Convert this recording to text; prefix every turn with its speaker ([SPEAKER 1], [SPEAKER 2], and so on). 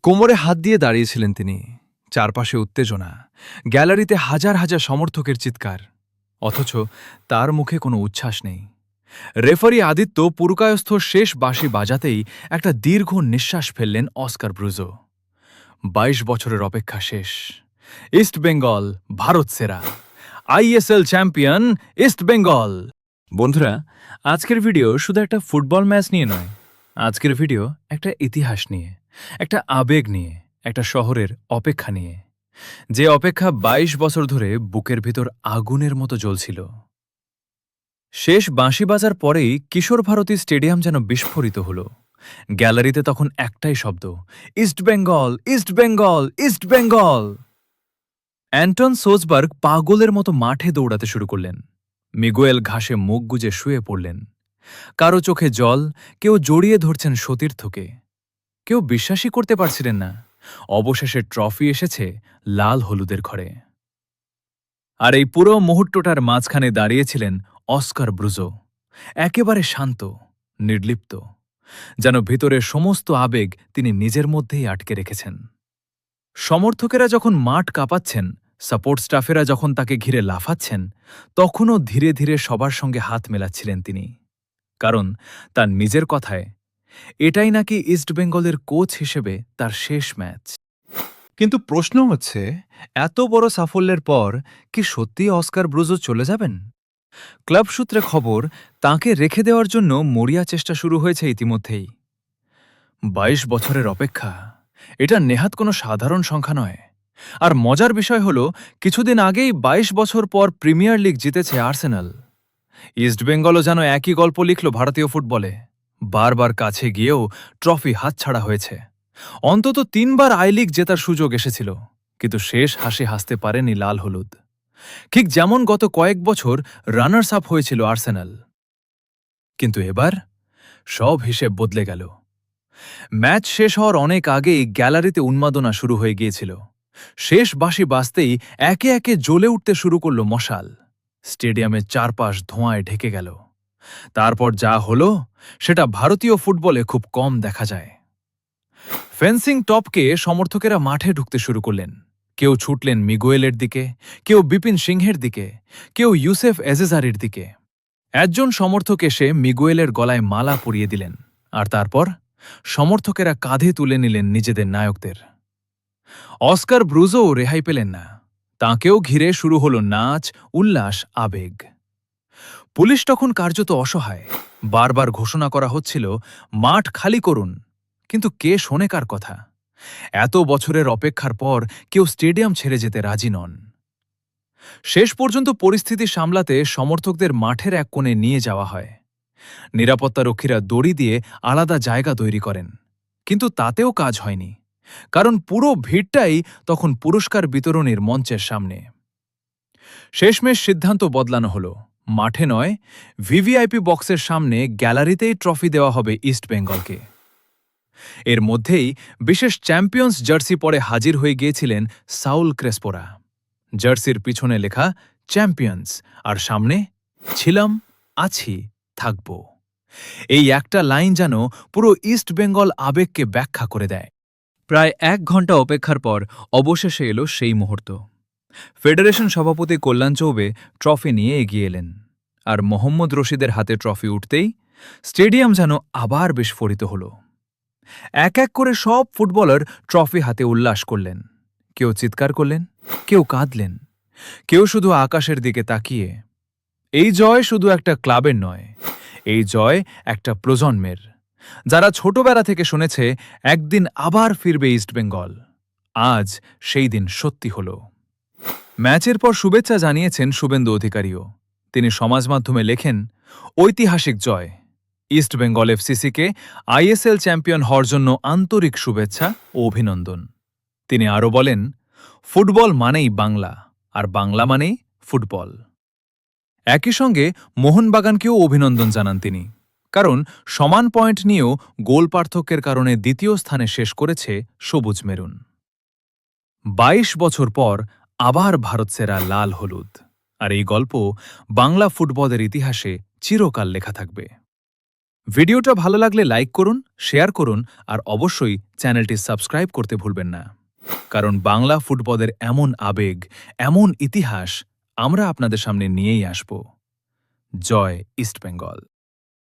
[SPEAKER 1] কোমরে হাত দিয়ে দাঁড়িয়েছিলেন তিনি। চারপাশে উত্তেজনা, গ্যালারিতে হাজার হাজার সমর্থকের চিৎকার, অথচ তার মুখে কোনো উচ্ছ্বাস নেই। রেফারি আদিত্য পুরকায়স্থ শেষ বাঁশি বাজাতেই একটা দীর্ঘ নিঃশ্বাস ফেললেন অস্কার ব্রুজো। ২২ বছরের অপেক্ষা শেষ। ইস্ট বেঙ্গল ভারত সেরা, আইএসএল চ্যাম্পিয়ন ইস্ট বেঙ্গল। বন্ধুরা, আজকের ভিডিও শুধু একটা ফুটবল ম্যাচ নিয়ে নয়। আজকের ভিডিও একটা ইতিহাস নিয়ে, একটা আবেগ নিয়ে, একটা শহরের অপেক্ষা নিয়ে, যে অপেক্ষা ২২ বছর ধরে বুকের ভিতর আগুনের মতো জ্বলছিল। শেষ বাঁশি বাজার পরেই কিশোর ভারতী স্টেডিয়াম যেন বিস্ফোরিত হল। গ্যালারিতে তখন একটাই শব্দ, ইস্ট বেঙ্গল, ইস্ট বেঙ্গল, ইস্ট বেঙ্গল। অ্যান্টন সোজবার্গ পাগলের মতো মাঠে দৌড়াতে শুরু করলেন। মিগুয়েল ঘাসে মুখ গুজে শুয়ে পড়লেন। কারো চোখে জল, কেউ জড়িয়ে ধরছেন সতীর্থকে। কেউ বিশ্বাসই করতে পারছিলেন না অবশেষে ট্রফি এসেছে লাল হলুদের ঘরে। আর এই পুরো মুহূর্তটার মাঝখানে দাঁড়িয়েছিলেন অস্কার ব্রুজো, একেবারে শান্ত, নির্লিপ্ত, যেন ভিতরের সমস্ত আবেগ তিনি নিজের মধ্যেই আটকে রেখেছেন। সমর্থকেরা যখন মাঠ কাঁপাচ্ছেন, সাপোর্ট স্টাফেরা যখন তাকে ঘিরে লাফাচ্ছেন, তখনও ধীরে ধীরে সবার সঙ্গে হাত মেলাচ্ছিলেন তিনি। কারণ তার নিজের কথায় এটাই নাকি ইস্টবেঙ্গলের কোচ হিসেবে তার শেষ ম্যাচ। কিন্তু প্রশ্ন হচ্ছে, এত বড় সাফল্যের পর কি সত্যি অস্কার ব্রুজো চলে যাবেন? ক্লাব সূত্রে খবর, তাঁকে রেখে দেওয়ার জন্য মরিয়া চেষ্টা শুরু হয়েছে ইতিমধ্যেই। ২২ বছরের অপেক্ষা, এটা নেহাত কোনো সাধারণ সংখ্যা নয়। আর মজার বিষয় হল, কিছুদিন আগেই ২২ বছর পর প্রিমিয়ার লিগ জিতেছে আর্সেনাল। ইস্টবেঙ্গলও যেন একই গল্প লিখল ভারতীয় ফুটবলে। বারবার কাছে গিয়েও ট্রফি হাতছাড়া হয়েছে। অন্তত ৩ বার আই লিগ জেতার সুযোগ এসেছিল, কিন্তু শেষ হাসি হাসতে পারেনি লাল হলুদ। ঠিক যেমন গত কয়েক বছর রানার্স আপ হয়েছিল আর্সেনাল। কিন্তু এবার সব হিসেব বদলে গেল। ম্যাচ শেষ হওয়ার অনেক আগেই গ্যালারিতে উন্মাদনা শুরু হয়ে গিয়েছিল। শেষ বাঁশি বাজতেই একে একে জ্বলে উঠতে শুরু করল মশাল। স্টেডিয়ামের চারপাশ ধোঁয়ায় ঢেকে গেল। তারপর যা হলো সেটা ভারতীয় ফুটবলে খুব কম দেখা যায়। ফেন্সিং টপকে সমর্থকেরা মাঠে ঢুকতে শুরু করলেন। কেউ ছুটলেন মিগুয়েলের দিকে, কেউ বিপিন সিংহের দিকে, কেউ ইউসেফ এজেজারির দিকে। একজন সমর্থক এসে মিগুয়েলের গলায় মালা পরিয়ে দিলেন, আর তারপর সমর্থকেরা কাঁধে তুলে নিলেন নিজেদের নায়কদের। অস্কার ব্রুজোও রেহাই পেলেন না। তাঁকেও ঘিরে শুরু হল নাচ, উল্লাস, আবেগ। পুলিশ তখন কার্যত অসহায়। বারবার ঘোষণা করা হচ্ছিল, মাঠ খালি করুন, কিন্তু কে শোনে কার কথা? এত বছরের অপেক্ষার পর কেউ স্টেডিয়াম ছেড়ে যেতে রাজি নন। শেষ পর্যন্ত পরিস্থিতি সামলাতে সমর্থকদের মাঠের এক কোণে নিয়ে যাওয়া হয়। নিরাপত্তারক্ষীরা দড়ি দিয়ে আলাদা জায়গা তৈরি করেন, কিন্তু তাতেও কাজ হয়নি, কারণ পুরো ভিড়টাই তখন পুরস্কার বিতরণীর মঞ্চের সামনে। শেষমেশ সিদ্ধান্ত বদলানো হল, মাঠে নয়, ভিভিআইপি বক্সের সামনে গ্যালারিতেই ট্রফি দেওয়া হবে ইস্ট বেঙ্গলকে। এর মধ্যেই বিশেষ চ্যাম্পিয়ন্স জার্সি পরে হাজির হয়ে গিয়েছিলেন সাউল ক্রেসপোরা। জার্সির পিছনে লেখা চ্যাম্পিয়ন্স, আর সামনে ছিলাম, আছি, থাকব। এই একটা লাইন যেন পুরো ইস্ট বেঙ্গল আবেগকে ব্যাখ্যা করে দেয়। প্রায় ১ ঘন্টা অপেক্ষার পর অবশেষে এলো সেই মুহূর্ত। ফেডারেশন সভাপতি কল্যাণ চৌবে ট্রফি নিয়ে এগিয়ে এলেন, আর মোহাম্মদ রশিদের হাতে ট্রফি উঠতেই স্টেডিয়াম যেন আবার বিস্ফোরিত হল। এক এক করে সব ফুটবলার ট্রফি হাতে উল্লাস করলেন। কেউ চিৎকার করলেন, কেউ কাঁদলেন, কেউ শুধু আকাশের দিকে তাকিয়ে। এই জয় শুধু একটা ক্লাবের নয়, এই জয় একটা প্রজন্মের, যারা ছোটবেলা থেকে শুনেছে একদিন আবার ফিরবে ইস্টবেঙ্গল। আজ সেই দিন সত্যি হল। ম্যাচের পর শুভেচ্ছা জানিয়েছেন শুভেন্দু অধিকারীও। তিনি সমাজ মাধ্যমে লেখেন, ঐতিহাসিক জয়, ইস্টবেঙ্গল এফসিসিকে আইএসএল চ্যাম্পিয়ন হওয়ার জন্য আন্তরিক শুভেচ্ছা ও অভিনন্দন। তিনি আরও বলেন, ফুটবল মানেই বাংলা, আর বাংলা মানেই ফুটবল। একই সঙ্গে মোহনবাগানকেও অভিনন্দন জানান তিনি, কারণ সমান পয়েন্ট নিয়েও গোল পার্থক্যের কারণে দ্বিতীয় স্থানে শেষ করেছে সবুজ মেরুন। ২২ বছর পর আবার ভারত সেরা লাল হলুদ, আর এই গল্প বাংলা ফুটবলের ইতিহাসে চিরকাল লেখা থাকবে। ভিডিওটা ভালো লাগলে লাইক করুন, শেয়ার করুন আর অবশ্যই চ্যানেলটি সাবস্ক্রাইব করতে ভুলবেন না। কারণ বাংলা ফুটবলের এমন আবেগ, এমন ইতিহাস আমরা আপনাদের সামনে নিয়েই আসব। জয় ইস্ট বেঙ্গল।